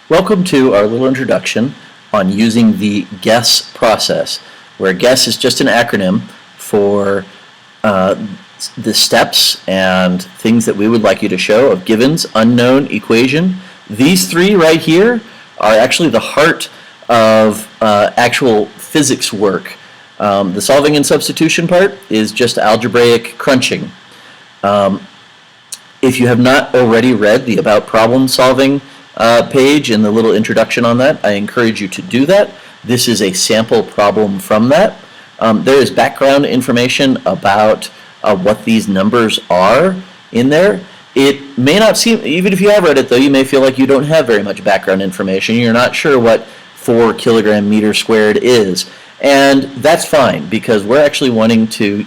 Welcome to our little introduction on using the GUESS process, where GUESS is just an acronym for the steps and things that we would like you to show of givens, unknown, equation. These three right here are actually the heart of actual physics work. The solving and substitution part is just algebraic crunching. If you have not already read the About Problem Solving page and the little introduction on that, I encourage you to do that. This is a sample problem from that. There is background information about what these numbers are in there. It may not seem, even if you have read it though, you may feel like you don't have very much background information. You're not sure what 4 kilogram meter squared is. And that's fine, because we're actually wanting to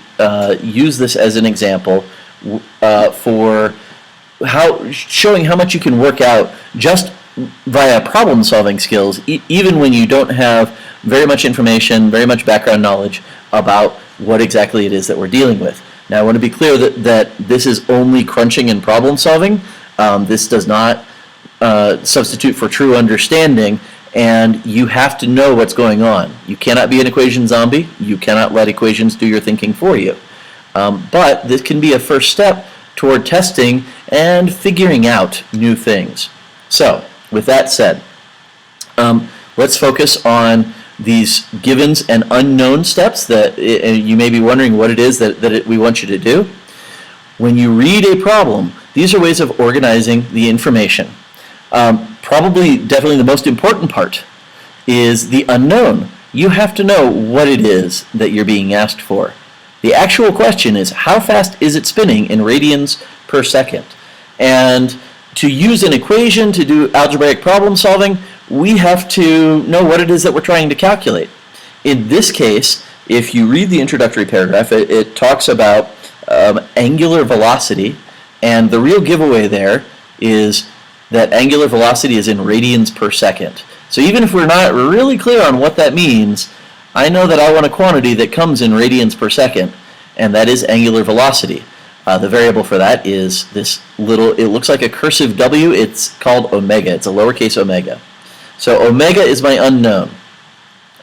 use this as an example for showing how much you can work out just via problem solving skills, even when you don't have very much information, very much background knowledge about what exactly it is that we're dealing with. Now I want to be clear that this is only crunching and problem solving. This does not substitute for true understanding, and you have to know what's going on. You cannot be an equation zombie. You cannot let equations do your thinking for you. But this can be a first step toward testing and figuring out new things. So, with that said, let's focus on these givens and unknown steps that you may be wondering what it is that we want you to do. When you read a problem, these are ways of organizing the information. Definitely the most important part is the unknown. You have to know what it is that you're being asked for. The actual question is, how fast is it spinning in radians per second? And to use an equation to do algebraic problem solving, we have to know what it is that we're trying to calculate. In this case, if you read the introductory paragraph, it talks about angular velocity, and the real giveaway there is that angular velocity is in radians per second. So even if we're not really clear on what that means, I know that I want a quantity that comes in radians per second, and that is angular velocity. The variable for that is this little, it looks like a cursive W, it's called omega, it's a lowercase omega. So omega is my unknown.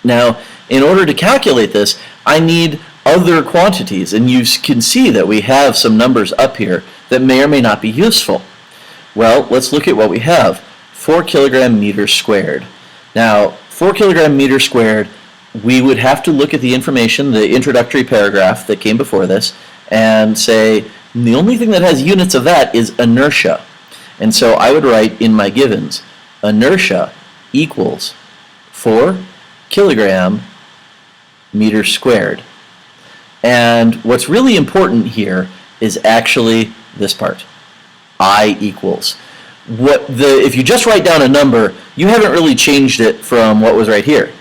Now, in order to calculate this, I need other quantities, and you can see that we have some numbers up here that may or may not be useful. Well, let's look at what we have. 4 kilogram meters squared. Now, 4 kilogram meters squared, we would have to look at the information, the introductory paragraph that came before this, and say, the only thing that has units of that is inertia. And so I would write in my givens, inertia equals 4 kilogram meters squared. And what's really important here is actually this part, I equals. If you just write down a number, you haven't really changed it from what was right here.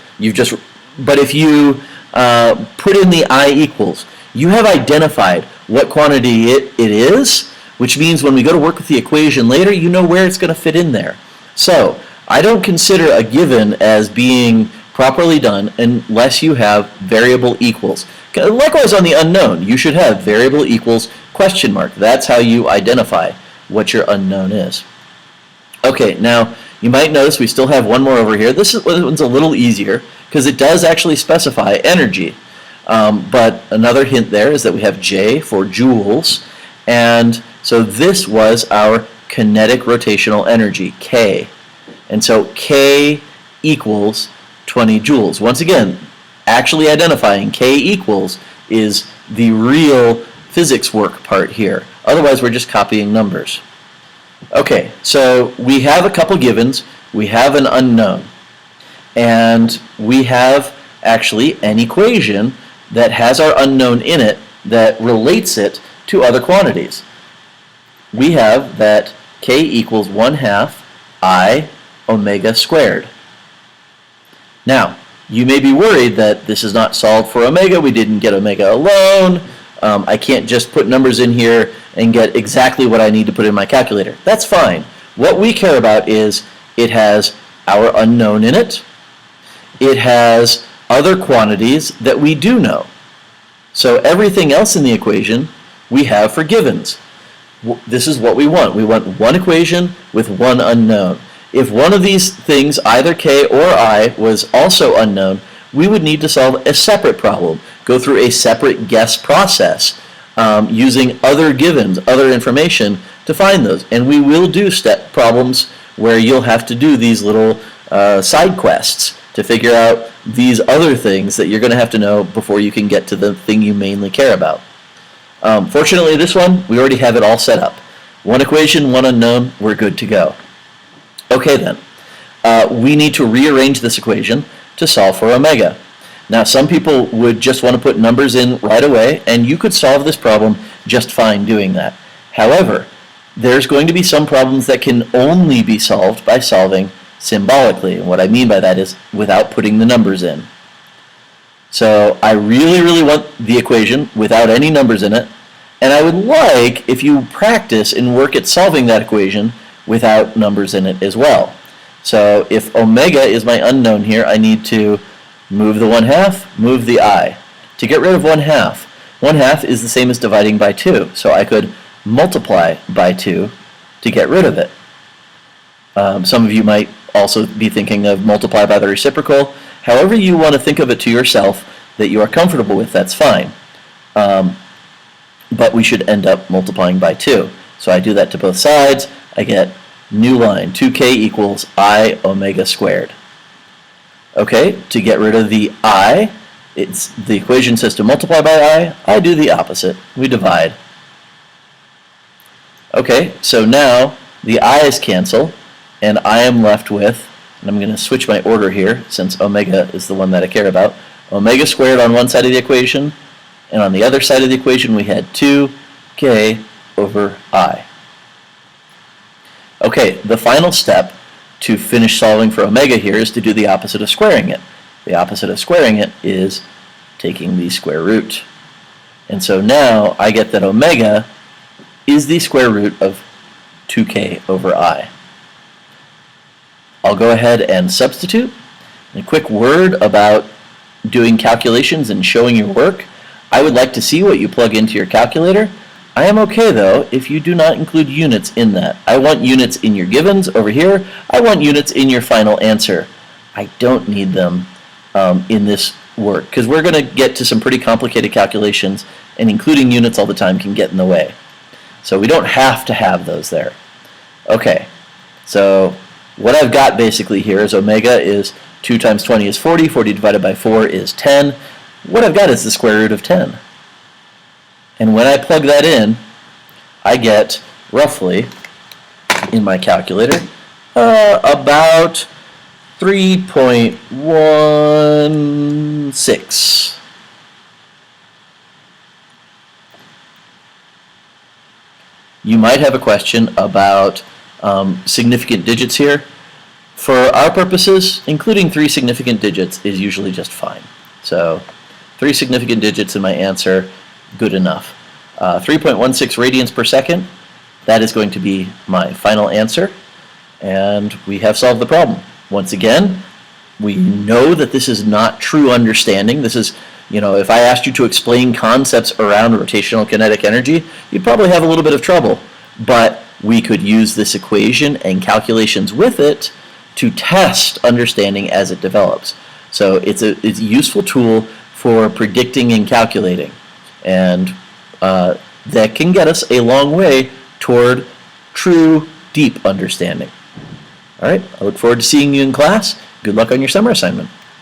But if you put in the I equals, you have identified what quantity it is, which means when we go to work with the equation later, you know where it's going to fit in there. So I don't consider a given as being properly done unless you have variable equals. Likewise on the unknown, you should have variable equals question mark. That's how you identify what your unknown is. Okay, now you might notice we still have one more over here. This one's a little easier because it does actually specify energy. But another hint there is that we have J for joules, and so this was our kinetic rotational energy, K. And so K equals 20 joules. Once again, actually identifying K equals is the real physics work part here. Otherwise, we're just copying numbers. Okay, so we have a couple givens, we have an unknown, and we have actually an equation that has our unknown in it that relates it to other quantities. We have that K equals 1/2 I omega squared. Now, you may be worried that this is not solved for omega, we didn't get omega alone, I can't just put numbers in here and get exactly what I need to put in my calculator. That's fine. What we care about is it has our unknown in it, it has other quantities that we do know. So everything else in the equation we have for givens. This is what we want. We want one equation with one unknown. If one of these things, either k or I, was also unknown, we would need to solve a separate problem, go through a separate guess process, using other givens, other information to find those. And we will do step problems where you'll have to do these little side quests to figure out these other things that you're going to have to know before you can get to the thing you mainly care about. Fortunately, this one, we already have it all set up. One equation, one unknown, we're good to go. Okay then, we need to rearrange this equation to solve for omega. Now, some people would just want to put numbers in right away, and you could solve this problem just fine doing that. However, there's going to be some problems that can only be solved by solving symbolically. And what I mean by that is without putting the numbers in. So I really, really want the equation without any numbers in it, and I would like if you practice and work at solving that equation without numbers in it as well. So if omega is my unknown here, I need to move the 1/2, move the I. To get rid of 1/2, 1/2 is the same as dividing by 2, so I could multiply by 2 to get rid of it. Some of you might also be thinking of multiply by the reciprocal. However you want to think of it to yourself that you are comfortable with, that's fine. But we should end up multiplying by 2. So I do that to both sides. I get new line, 2k equals I omega squared. Okay, to get rid of the I, the equation says to multiply by I do the opposite. We divide. Okay, so now the i's cancel, and I am left with, and I'm going to switch my order here since omega is the one that I care about, omega squared on one side of the equation, and on the other side of the equation we had 2k over I. Okay, the final step to finish solving for omega here is to do the opposite of squaring it. The opposite of squaring it is taking the square root. And so now I get that omega is the square root of 2k over I. I'll go ahead and substitute. A quick word about doing calculations and showing your work. I would like to see what you plug into your calculator. I am okay though if you do not include units in that. I want units in your givens over here. I want units in your final answer. I don't need them in this work because we're going to get to some pretty complicated calculations, and including units all the time can get in the way. So we don't have to have those there. Okay, so what I've got basically here is omega is 2 times 20 is 40, 40 divided by 4 is 10. What I've got is the square root of 10. And when I plug that in, I get roughly, in my calculator, about 3.16. You might have a question about significant digits here. For our purposes, including 3 significant digits is usually just fine. So 3 significant digits in my answer, good enough. 3.16 radians per second, that is going to be my final answer, and we have solved the problem. Once again, we know that this is not true understanding. This is, if I asked you to explain concepts around rotational kinetic energy, you'd probably have a little bit of trouble, but we could use this equation and calculations with it to test understanding as it develops. So it's a useful tool for predicting and calculating, and that can get us a long way toward true, deep understanding. All right, I look forward to seeing you in class. Good luck on your summer assignment.